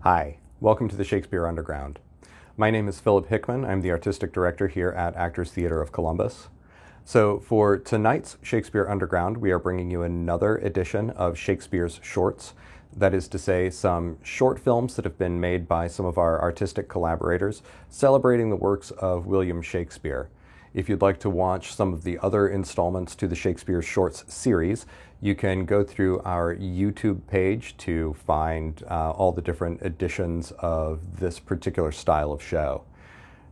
Hi, welcome to the Shakespeare Underground. My name is Philip Hickman. I'm the artistic director here at Actors Theatre of Columbus. So for tonight's Shakespeare Underground, we are bringing you another edition of Shakespeare's Shorts. That is to say, some short films that have been made by some of our artistic collaborators celebrating the works of William Shakespeare. If you'd like to watch some of the other installments to the Shakespeare Shorts series, you can go through our YouTube page to find all the different editions of this particular style of show.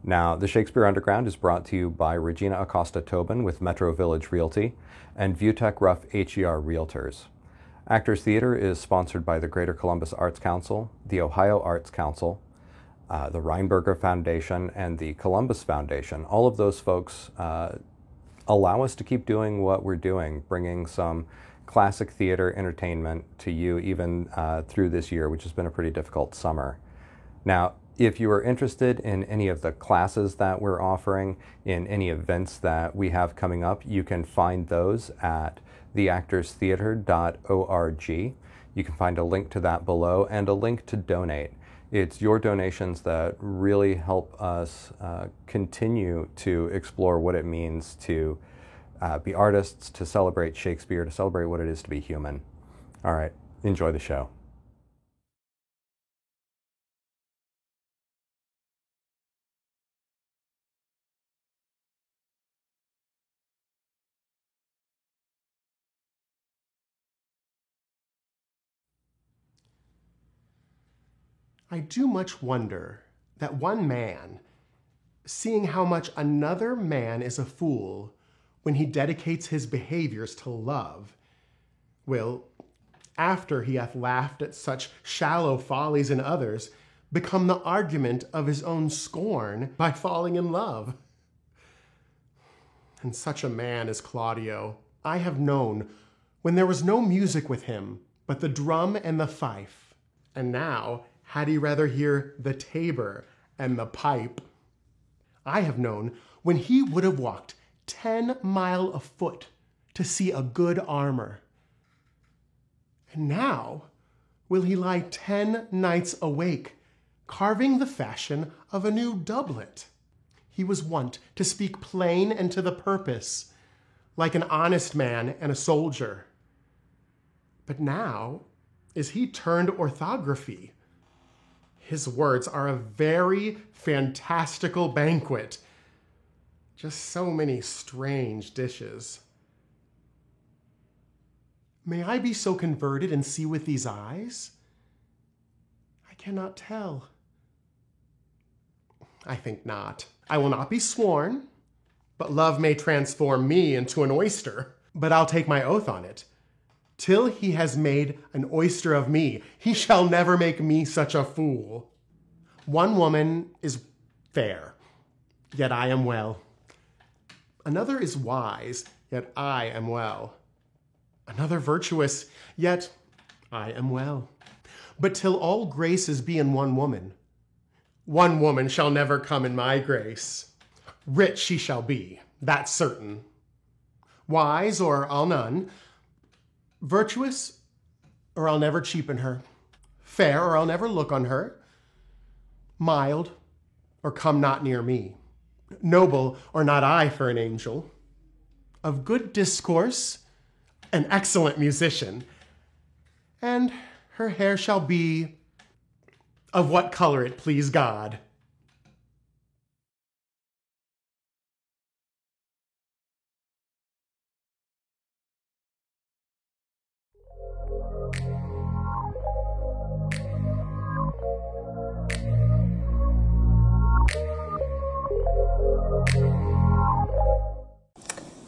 Now, the Shakespeare Underground is brought to you by Regina Acosta Tobin with Metro Village Realty and Viewtech Ruff HER Realtors. Actors Theatre is sponsored by the Greater Columbus Arts Council, the Ohio Arts Council, the Reinberger Foundation, and the Columbus Foundation. All of those folks allow us to keep doing what we're doing, bringing some classic theater entertainment to you even through this year, which has been a pretty difficult summer. Now, if you are interested in any of the classes that we're offering, in any events that we have coming up, you can find those at theactorstheatre.org. You can find a link to that below and a link to donate. It's your donations that really help us continue to explore what it means to be artists, to celebrate Shakespeare, to celebrate what it is to be human. All right, enjoy the show. I do much wonder that one man, seeing how much another man is a fool when he dedicates his behaviors to love, will, after he hath laughed at such shallow follies in others, become the argument of his own scorn by falling in love. And such a man as Claudio I have known when there was no music with him but the drum and the fife, and now had he rather hear the tabor and the pipe. I have known when he would have walked 10 mile afoot to see a good armor. And now will he lie 10 nights awake, carving the fashion of a new doublet. He was wont to speak plain and to the purpose, like an honest man and a soldier. But now is he turned orthography. His words are a very fantastical banquet. Just so many strange dishes. May I be so converted and see with these eyes? I cannot tell. I think not. I will not be sworn, but love may transform me into an oyster. But I'll take my oath on it. Till he has made an oyster of me, he shall never make me such a fool. One woman is fair, yet I am well. Another is wise, yet I am well. Another virtuous, yet I am well. But till all graces be in one woman shall never come in my grace. Rich she shall be, that's certain. Wise, or I'll none. Virtuous, or I'll never cheapen her. Fair, or I'll never look on her. Mild, or come not near me. Noble, or not I for an angel. Of good discourse, an excellent musician. And her hair shall be of what color it please God.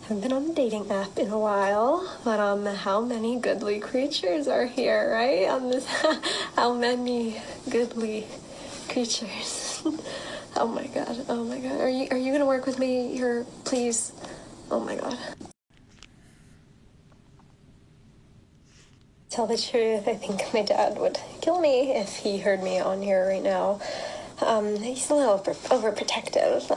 Haven't been on a dating app in a while, but how many goodly creatures are here, right? How many goodly creatures. Oh my god. Are you gonna work with me here, please? Oh my god. Tell the truth, I think my dad would kill me if he heard me on here right now. He's a little overprotective,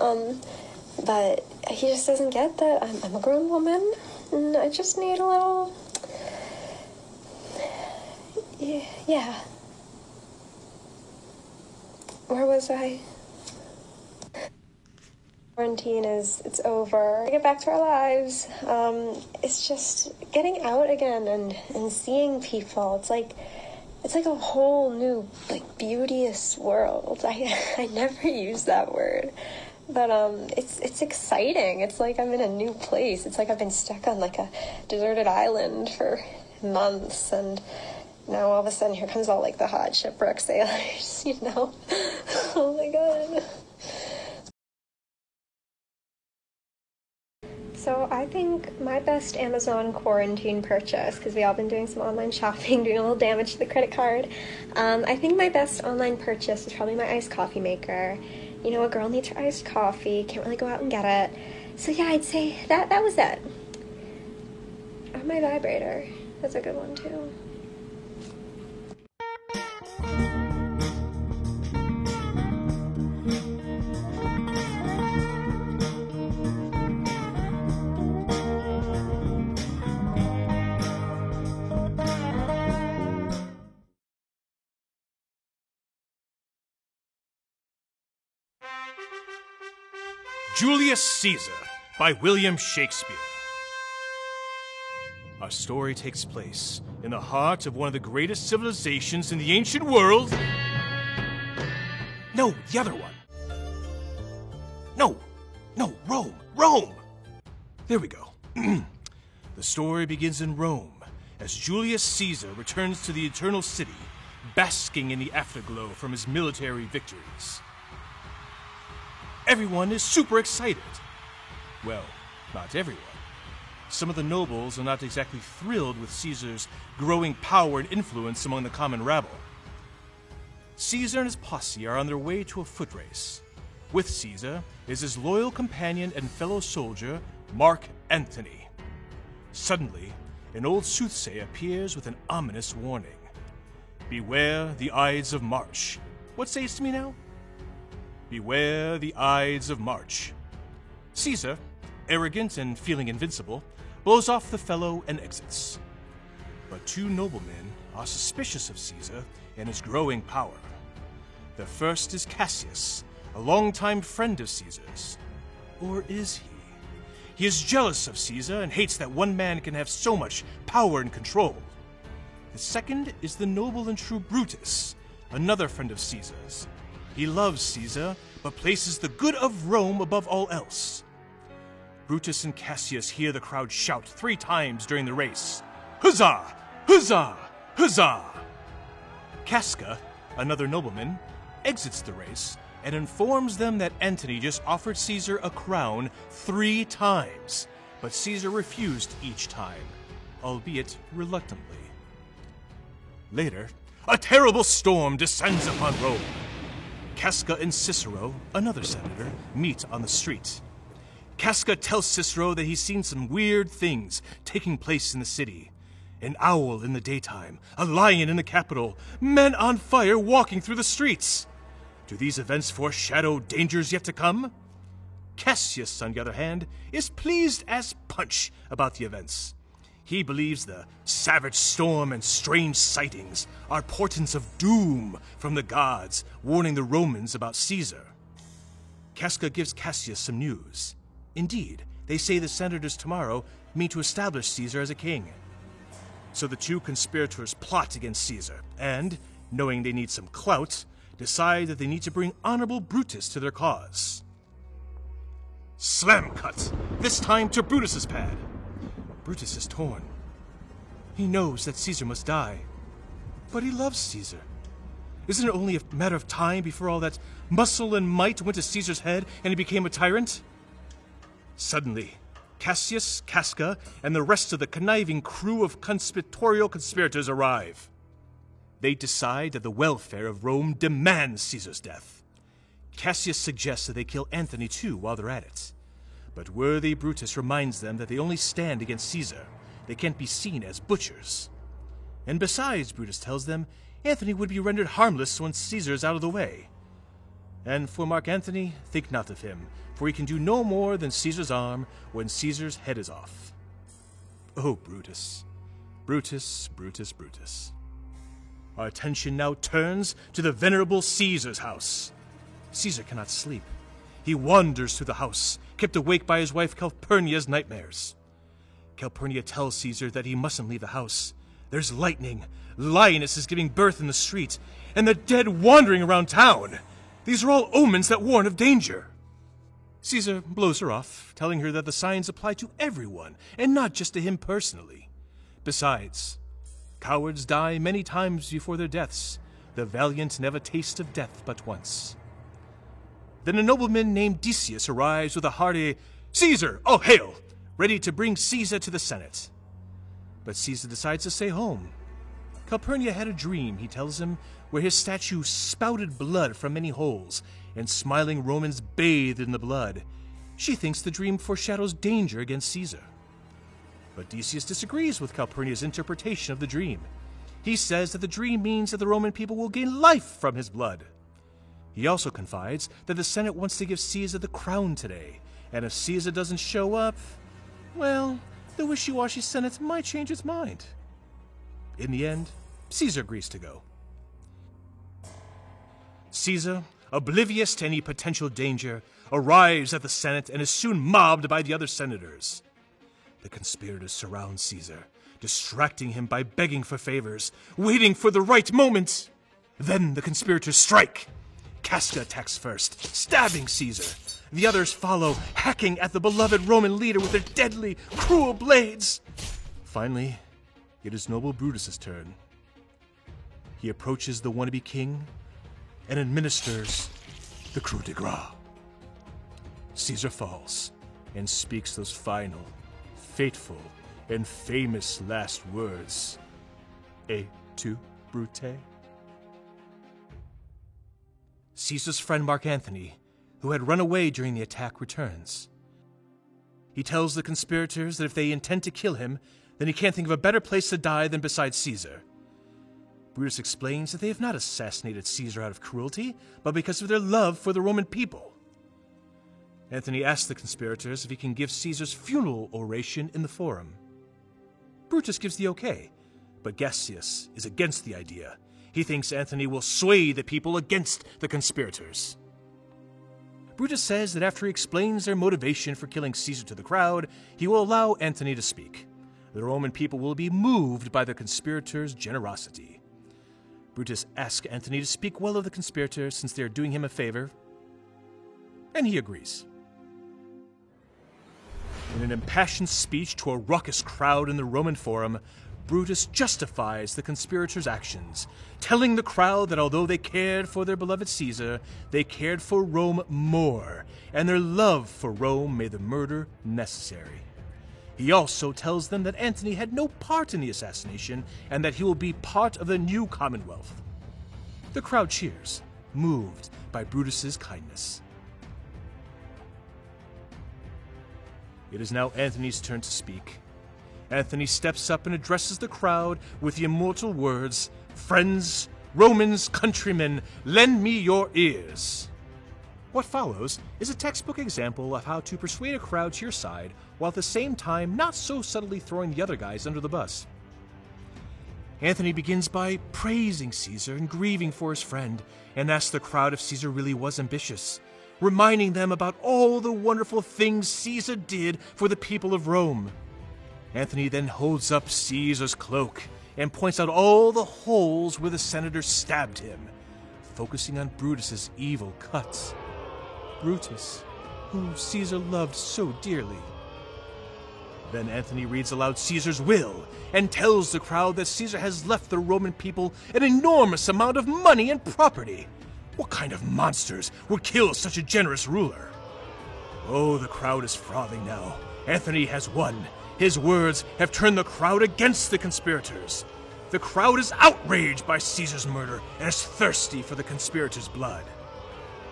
but he just doesn't get that I'm a grown woman, and I just need a little... Yeah. Where was I? Quarantine it's over. We get back to our lives. It's just getting out again and seeing people. It's like a whole new, like, beauteous world. I never use that word. But it's exciting. It's like I'm in a new place. It's like I've been stuck on like a deserted island for months, and now all of a sudden here comes all like the hot shipwreck sailors, you know? Oh my god. So I think my best Amazon quarantine purchase, because we all been doing some online shopping, doing a little damage to the credit card. I think my best online purchase is probably my iced coffee maker. You know, a girl needs her iced coffee, can't really go out and get it. So yeah, I'd say that was it. Oh, my vibrator. That's a good one too. Julius Caesar by William Shakespeare. Our story takes place in the heart of one of the greatest civilizations in the ancient world. No, the other one. No, Rome. There we go. The story begins in Rome as Julius Caesar returns to the Eternal City, basking in the afterglow from his military victories. Everyone is super excited. Well, not everyone. Some of the nobles are not exactly thrilled with Caesar's growing power and influence among the common rabble. Caesar and his posse are on their way to a foot race. With Caesar is his loyal companion and fellow soldier, Mark Antony. Suddenly, an old soothsayer appears with an ominous warning. Beware the Ides of March. What says to me now? Beware the Ides of March. Caesar, arrogant and feeling invincible, blows off the fellow and exits. But two noblemen are suspicious of Caesar and his growing power. The first is Cassius, a longtime friend of Caesar's. Or is he? He is jealous of Caesar and hates that one man can have so much power and control. The second is the noble and true Brutus, another friend of Caesar's. He loves Caesar, but places the good of Rome above all else. Brutus and Cassius hear the crowd shout 3 times during the race. Huzzah! Huzzah! Huzzah! Casca, another nobleman, exits the race and informs them that Antony just offered Caesar a crown 3 times, but Caesar refused each time, albeit reluctantly. Later, a terrible storm descends upon Rome. Casca and Cicero, another senator, meet on the street. Casca tells Cicero that he's seen some weird things taking place in the city. An owl in the daytime, a lion in the Capitol, men on fire walking through the streets. Do these events foreshadow dangers yet to come? Cassius, on the other hand, is pleased as punch about the events. He believes the savage storm and strange sightings are portents of doom from the gods, warning the Romans about Caesar. Casca gives Cassius some news. Indeed, they say the senators tomorrow mean to establish Caesar as a king. So the two conspirators plot against Caesar, and, knowing they need some clout, decide that they need to bring honorable Brutus to their cause. Slam cut, this time to Brutus's pad. Brutus is torn. He knows that Caesar must die, but he loves Caesar. Isn't it only a matter of time before all that muscle and might went to Caesar's head and he became a tyrant? Suddenly, Cassius, Casca, and the rest of the conniving crew of conspiratorial conspirators arrive. They decide that the welfare of Rome demands Caesar's death. Cassius suggests that they kill Antony too while they're at it. But worthy Brutus reminds them that they only stand against Caesar. They can't be seen as butchers. And besides, Brutus tells them, Antony would be rendered harmless once Caesar is out of the way. And for Mark Antony, think not of him, for he can do no more than Caesar's arm when Caesar's head is off. Oh, Brutus. Brutus, Brutus. Our attention now turns to the venerable Caesar's house. Caesar cannot sleep. He wanders through the house, kept awake by his wife Calpurnia's nightmares. Calpurnia tells Caesar that he mustn't leave the house. There's lightning, lionesses giving birth in the street, and the dead wandering around town. These are all omens that warn of danger. Caesar blows her off, telling her that the signs apply to everyone, and not just to him personally. Besides, cowards die many times before their deaths. The valiant never taste of death but once. Then a nobleman named Decius arrives with a hearty, "Caesar, all hail!" ready to bring Caesar to the Senate. But Caesar decides to stay home. Calpurnia had a dream, he tells him, where his statue spouted blood from many holes, and smiling Romans bathed in the blood. She thinks the dream foreshadows danger against Caesar. But Decius disagrees with Calpurnia's interpretation of the dream. He says that the dream means that the Roman people will gain life from his blood. He also confides that the Senate wants to give Caesar the crown today, and if Caesar doesn't show up, well, the wishy-washy Senate might change its mind. In the end, Caesar agrees to go. Caesar, oblivious to any potential danger, arrives at the Senate and is soon mobbed by the other senators. The conspirators surround Caesar, distracting him by begging for favors, waiting for the right moment. Then the conspirators strike. Casca attacks first, stabbing Caesar. The others follow, hacking at the beloved Roman leader with their deadly, cruel blades. Finally, it is noble Brutus's turn. He approaches the wannabe king and administers the coup de grace. Caesar falls and speaks those final, fateful, and famous last words. Et tu, Brute? Caesar's friend Mark Antony, who had run away during the attack, returns. He tells the conspirators that if they intend to kill him, then he can't think of a better place to die than beside Caesar. Brutus explains that they have not assassinated Caesar out of cruelty, but because of their love for the Roman people. Antony asks the conspirators if he can give Caesar's funeral oration in the Forum. Brutus gives the okay, but Gassius is against the idea. He thinks Antony will sway the people against the conspirators. Brutus says that after he explains their motivation for killing Caesar to the crowd, he will allow Antony to speak. The Roman people will be moved by the conspirators' generosity. Brutus asks Antony to speak well of the conspirators since they are doing him a favor, and he agrees. In an impassioned speech to a raucous crowd in the Roman Forum, Brutus justifies the conspirators' actions, telling the crowd that although they cared for their beloved Caesar, they cared for Rome more, and their love for Rome made the murder necessary. He also tells them that Antony had no part in the assassination and that he will be part of the new Commonwealth. The crowd cheers, moved by Brutus's kindness. It is now Antony's turn to speak. Antony steps up and addresses the crowd with the immortal words, "Friends, Romans, countrymen, lend me your ears." What follows is a textbook example of how to persuade a crowd to your side while at the same time not so subtly throwing the other guys under the bus. Antony begins by praising Caesar and grieving for his friend, and asks the crowd if Caesar really was ambitious, reminding them about all the wonderful things Caesar did for the people of Rome. Antony then holds up Caesar's cloak and points out all the holes where the senator stabbed him, focusing on Brutus's evil cuts. Brutus, who Caesar loved so dearly. Then Antony reads aloud Caesar's will and tells the crowd that Caesar has left the Roman people an enormous amount of money and property. What kind of monsters would kill such a generous ruler? Oh, the crowd is frothing now. Antony has won. His words have turned the crowd against the conspirators. The crowd is outraged by Caesar's murder and is thirsty for the conspirators' blood.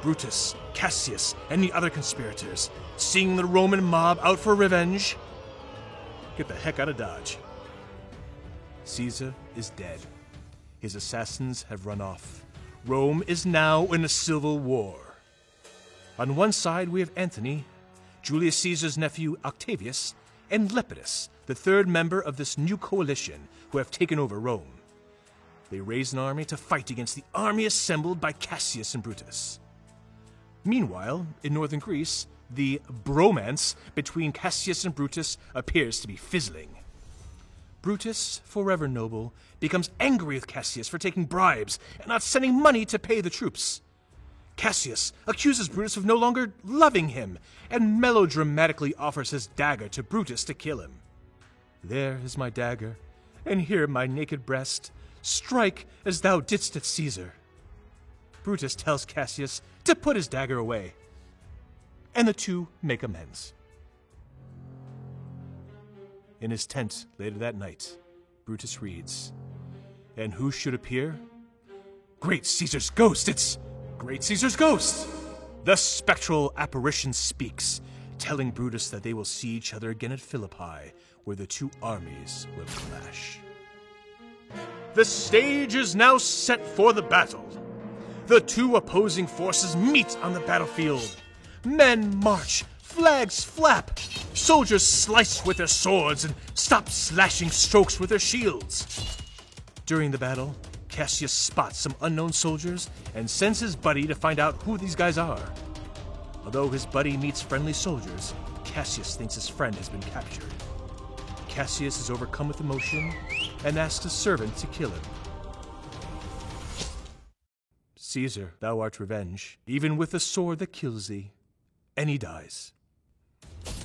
Brutus, Cassius, and the other conspirators, seeing the Roman mob out for revenge, get the heck out of Dodge. Caesar is dead. His assassins have run off. Rome is now in a civil war. On one side we have Antony, Julius Caesar's nephew Octavius, and Lepidus, the third member of this new coalition who have taken over Rome. They raise an army to fight against the army assembled by Cassius and Brutus. Meanwhile, in northern Greece, the bromance between Cassius and Brutus appears to be fizzling. Brutus, forever noble, becomes angry with Cassius for taking bribes and not sending money to pay the troops. Cassius accuses Brutus of no longer loving him and melodramatically offers his dagger to Brutus to kill him. "There is my dagger, and here my naked breast. Strike as thou didst at Caesar." Brutus tells Cassius to put his dagger away, and the two make amends. In his tent later that night, Brutus reads, "And who should appear? Great Caesar's ghost! It's Great Caesar's ghost!" The spectral apparition speaks, telling Brutus that they will see each other again at Philippi, where the two armies will clash. The stage is now set for the battle. The two opposing forces meet on the battlefield. Men march, flags flap, soldiers slice with their swords and stop slashing strokes with their shields. During the battle, Cassius spots some unknown soldiers and sends his buddy to find out who these guys are. Although his buddy meets friendly soldiers, Cassius thinks his friend has been captured. Cassius is overcome with emotion and asks his servant to kill him. "Caesar, thou art revenge, even with the sword that kills thee." And he dies.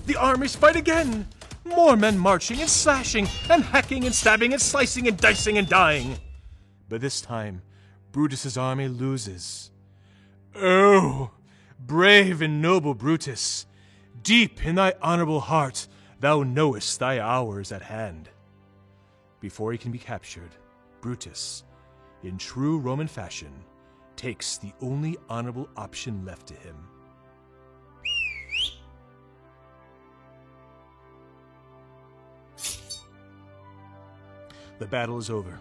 The armies fight again! More men marching and slashing and hacking and stabbing and slicing and dicing and dying. But this time, Brutus's army loses. "Oh, brave and noble Brutus, deep in thy honorable heart, thou knowest thy hour is at hand." Before he can be captured, Brutus, in true Roman fashion, takes the only honorable option left to him. The battle is over.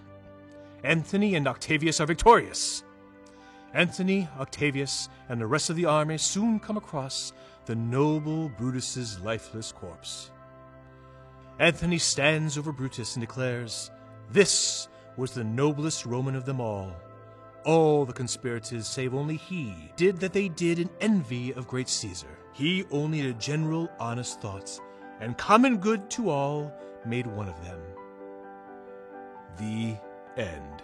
Antony and Octavius are victorious. Antony, Octavius, and the rest of the army soon come across the noble Brutus's lifeless corpse. Antony stands over Brutus and declares, "This was the noblest Roman of them all. All the conspirators, save only he, did that they did in envy of great Caesar. He only a general honest thought, and common good to all made one of them." The end.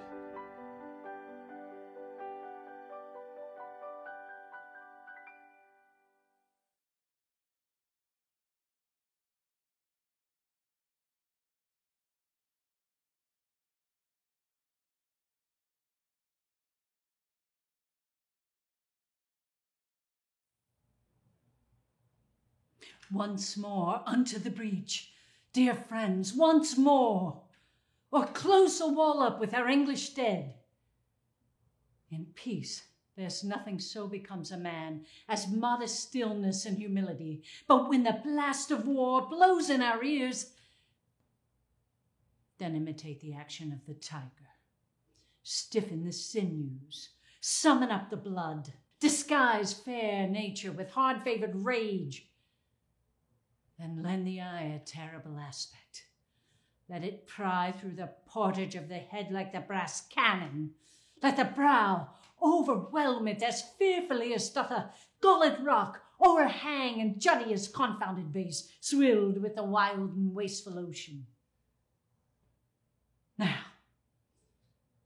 Once more unto the breach, dear friends, once more, or close a wall up with our English dead. In peace, there's nothing so becomes a man as modest stillness and humility. But when the blast of war blows in our ears, then imitate the action of the tiger. Stiffen the sinews, summon up the blood, disguise fair nature with hard-favored rage. Then lend the eye a terrible aspect. Let it pry through the portage of the head like the brass cannon. Let the brow overwhelm it as fearfully as doth a gullet rock o'erhang and jutty as confounded base, swilled with the wild and wasteful ocean. Now,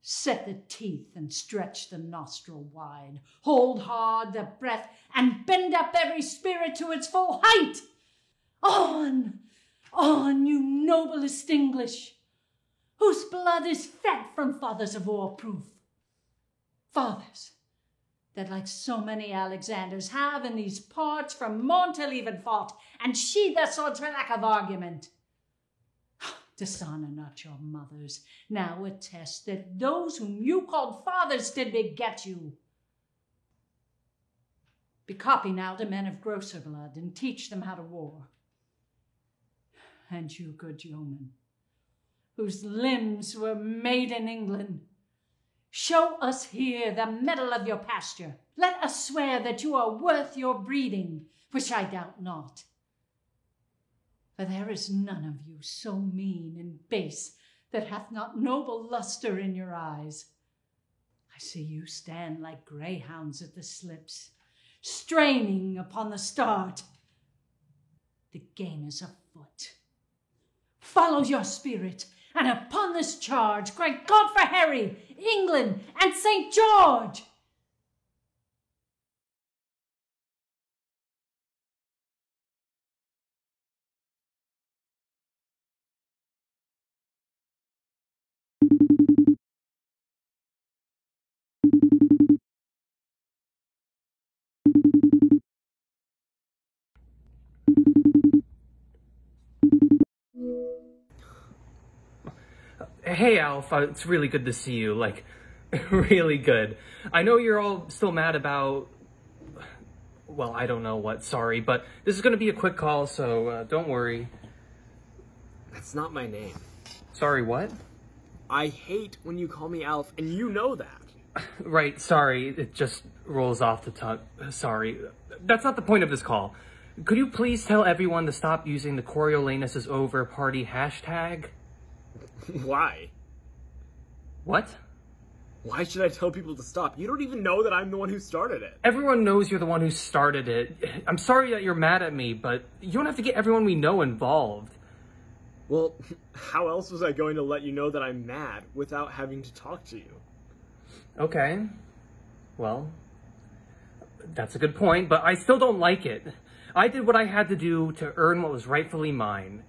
set the teeth and stretch the nostril wide. Hold hard the breath and bend up every spirit to its full height. On, on, you noblest English, whose blood is fed from fathers of war proof. Fathers that, like so many Alexanders, have in these parts from morn till even fought, and sheathe their swords for lack of argument. Dishonor not your mothers. Now attest that those whom you called fathers did beget you. Becopy now to men of grosser blood, and teach them how to war. And you, good yeomen, whose limbs were made in England, show us here the mettle of your pasture. Let us swear that you are worth your breeding, which I doubt not. For there is none of you so mean and base that hath not noble lustre in your eyes. I see you stand like greyhounds at the slips, straining upon the start. The game is afoot. Follow your spirit, and upon this charge cry God for Harry, England, and St. George! Hey, Alf, it's really good to see you, like, really good. I know you're all still mad about, well, I don't know what, sorry, but this is gonna be a quick call, so don't worry. That's not my name. Sorry, what? I hate when you call me Alf, and you know that. Right, sorry, it just rolls off the tongue. Sorry. That's not the point of this call. Could you please tell everyone to stop using the Coriolanus is over party hashtag? Why? What? Why should I tell people to stop? You don't even know that I'm the one who started it. Everyone knows you're the one who started it. I'm sorry that you're mad at me, but you don't have to get everyone we know involved. Well, how else was I going to let you know that I'm mad without having to talk to you? Okay. Well, that's a good point, but I still don't like it. I did what I had to do to earn what was rightfully mine.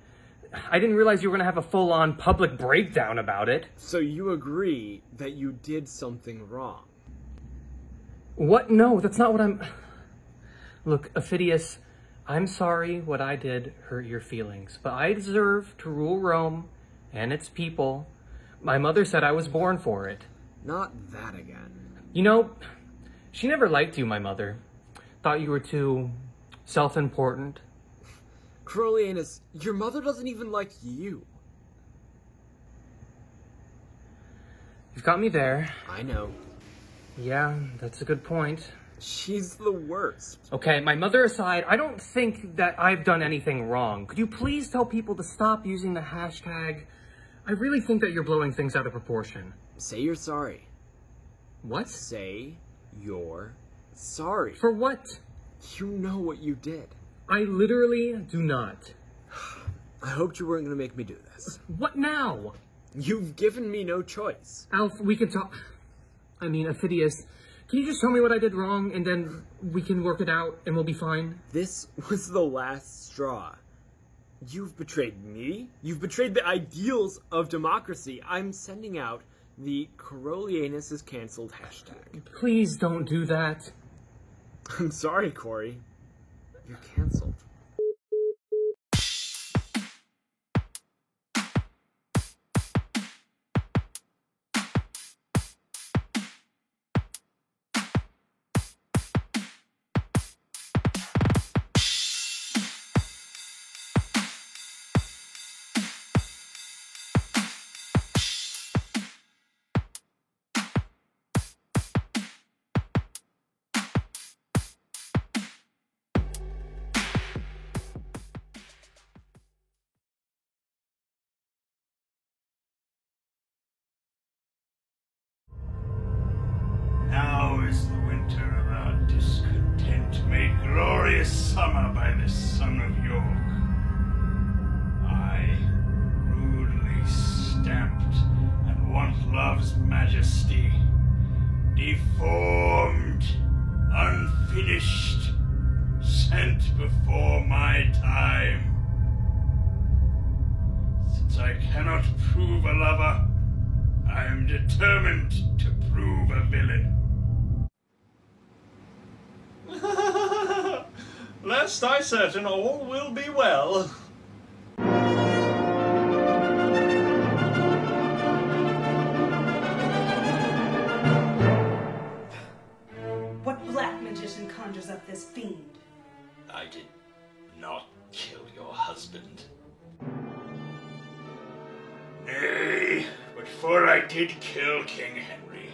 I didn't realize you were going to have a full-on public breakdown about it. So you agree that you did something wrong? What? No, that's not what I'm... Look, Ophidius, I'm sorry what I did hurt your feelings, but I deserve to rule Rome and its people. My mother said I was born for it. Not that again. You know, she never liked you, my mother. Thought you were too self-important. Coriolanus, your mother doesn't even like you. You've got me there. I know. Yeah, that's a good point. She's the worst. Okay, my mother aside, I don't think that I've done anything wrong. Could you please tell people to stop using the hashtag? I really think that you're blowing things out of proportion. Say you're sorry. What? Say you're sorry. For what? You know what you did. I literally do not. I hoped you weren't going to make me do this. What now? You've given me no choice. Alf, we can talk... I mean, Ophidius, can you just tell me what I did wrong and then we can work it out and we'll be fine? This was the last straw. You've betrayed me. You've betrayed the ideals of democracy. I'm sending out the Coriolanus is cancelled hashtag. Please don't do that. I'm sorry, Corey. You're cancelled. Now is the winter of our discontent made glorious summer by the son of York. I, rudely stamped and want love's majesty, deformed, unfinished, sent before my time. Since I cannot prove a lover, I am determined to prove a villain. Lest I certain all will be well. What black magician conjures up this fiend? I did not kill your husband. Nay, but for I did kill King Henry.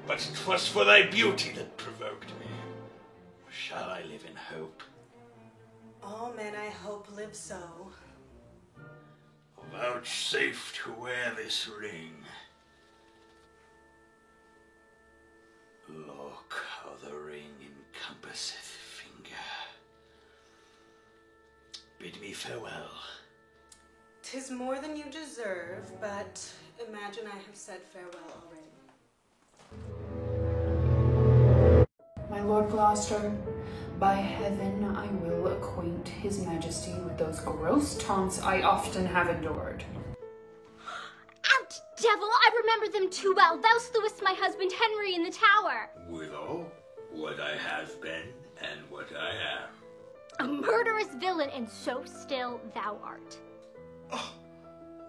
But 'twas for thy beauty that provoked me. Or shall I live in hope? All men I hope live so. Vouchsafe to wear this ring. Look how the ring encompasses blessed finger. Bid me farewell. 'Tis more than you deserve, but imagine I have said farewell already. My Lord Gloucester, by heaven I will acquaint his majesty with those gross taunts I often have endured. Out, devil! I remember them too well. Thou slewest my husband Henry in the tower. Willow, what I have been and what I am. A murderous villain, and so still thou art. Oh,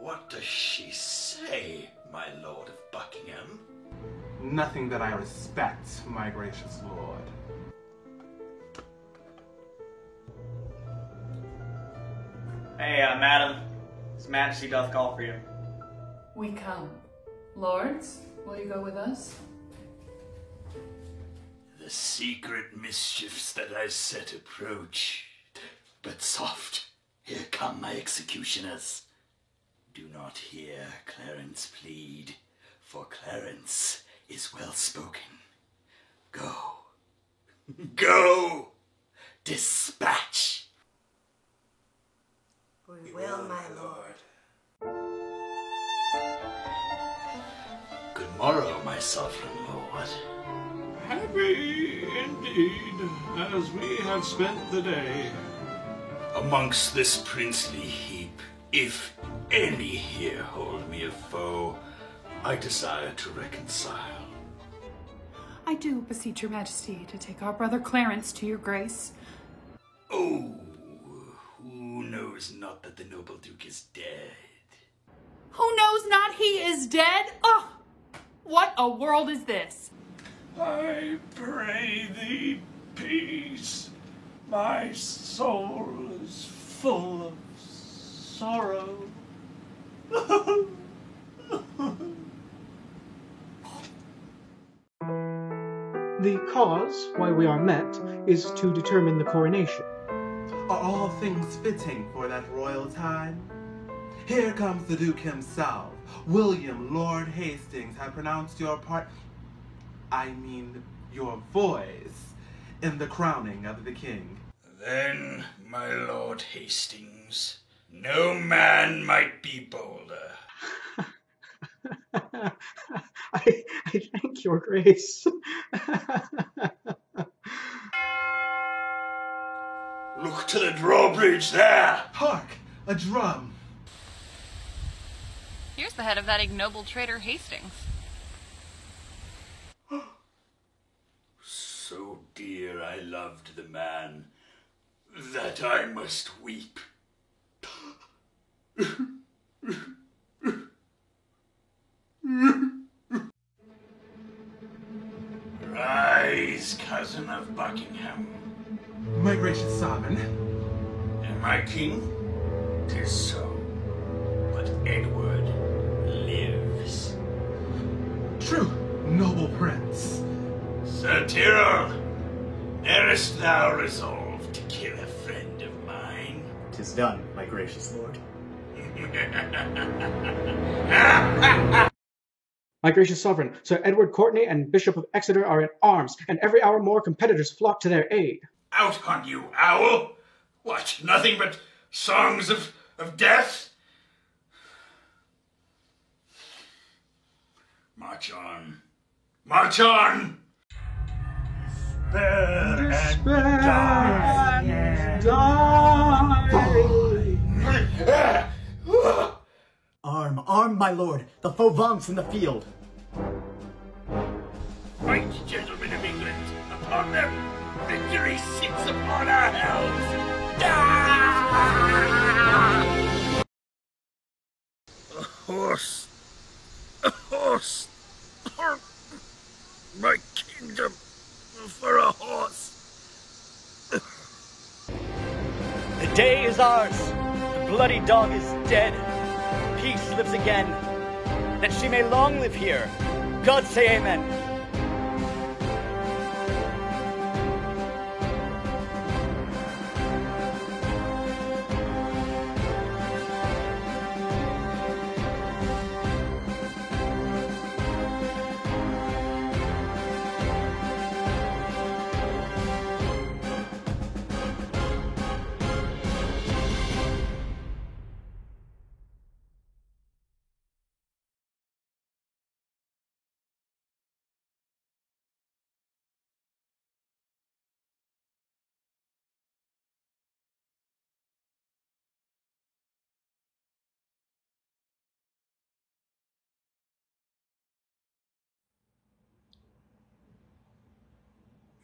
what does she say, my Lord of Buckingham? Nothing that I respect, my gracious lord. Hey, madam. His Majesty doth call for you. We come. Lords, will you go with us? The secret mischiefs that I set approach. But soft, here come my executioners. Do not hear Clarence plead, for Clarence is well spoken. Go. Go! Dispatch! We will, my lord. Good morrow, my sovereign lord. Happy indeed, as we have spent the day. Amongst this princely heap, if any here hold me a foe, I desire to reconcile. I do beseech your majesty to take our brother Clarence to your grace. Oh, who knows not that the noble duke is dead? Who knows not he is dead? Oh, what a world is this? I pray thee, peace. My soul is full of sorrow. The cause why we are met is to determine the coronation. Are all things fitting for that royal time? Here comes the Duke himself. William Lord Hastings had pronounced your part, I mean your voice, in the crowning of the king. Then, my Lord Hastings, no man might be bolder. I thank your grace. Look to the drawbridge there! Hark! A drum! Here's the head of that ignoble traitor Hastings. So dear I loved the man, that I must weep. Rise, cousin of Buckingham. My gracious sovereign. Am I king? 'Tis so. But Edward lives. True, noble prince. Sir Tyrrell, darest thou resolve to kill a friend of mine? 'Tis done, my gracious lord. My gracious sovereign, Sir Edward Courtenay and Bishop of Exeter are in arms, and every hour more competitors flock to their aid. Out on you, owl! What, nothing but songs of death? March on. March on! Spare and die! Arm, arm, my lord! The foe vaunts in the field! Fight, gentlemen of England! Upon them! Victory sits upon our helms! A horse! A horse! My kingdom for a horse! The day is ours! The bloody dog is dead! Peace lives again! That she may long live here! God say amen!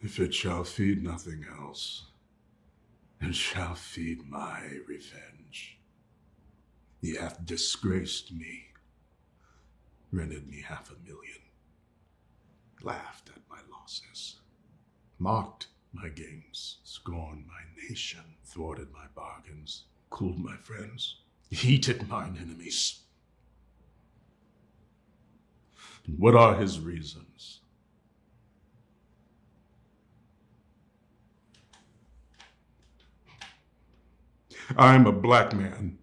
If it shall feed nothing else, it shall feed my revenge. He hath disgraced me, rendered me $500,000, laughed at my losses, mocked my gains, scorned my nation, thwarted my bargains, cooled my friends, heated mine enemies. And what are his reasons? I am a black man.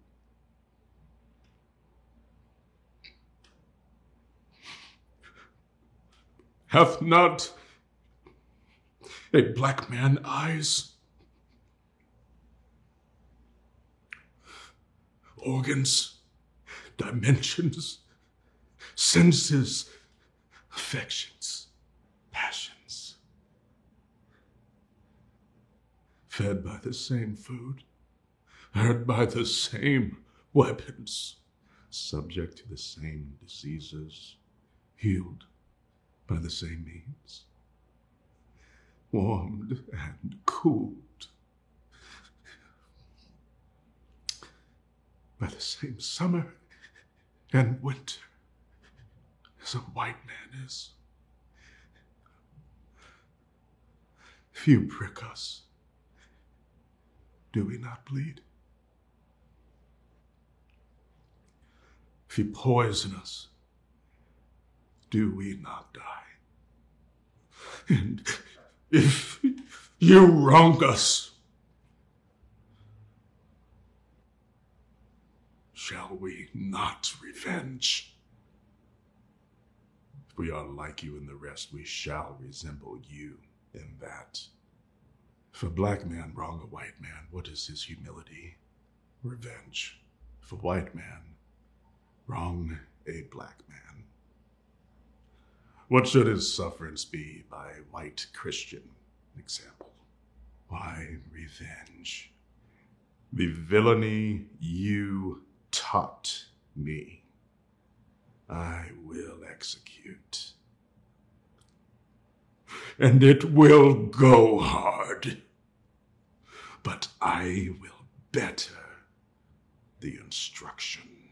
Hath not a black man eyes, organs, dimensions, senses, affections, passions, fed by the same food, hurt by the same weapons, subject to the same diseases, healed by the same means, warmed and cooled by the same summer and winter as a white man is. If you prick us, do we not bleed? If you poison us, do we not die? And if you wrong us, shall we not revenge? If we are like you in the rest, we shall resemble you in that. If a black man wrong a white man, what is his humility? Revenge. If a white man wrong a black man, what should his sufferance be by a white Christian example? Why, revenge. The villainy you taught me, I will execute. And it will go hard, but I will better the instruction.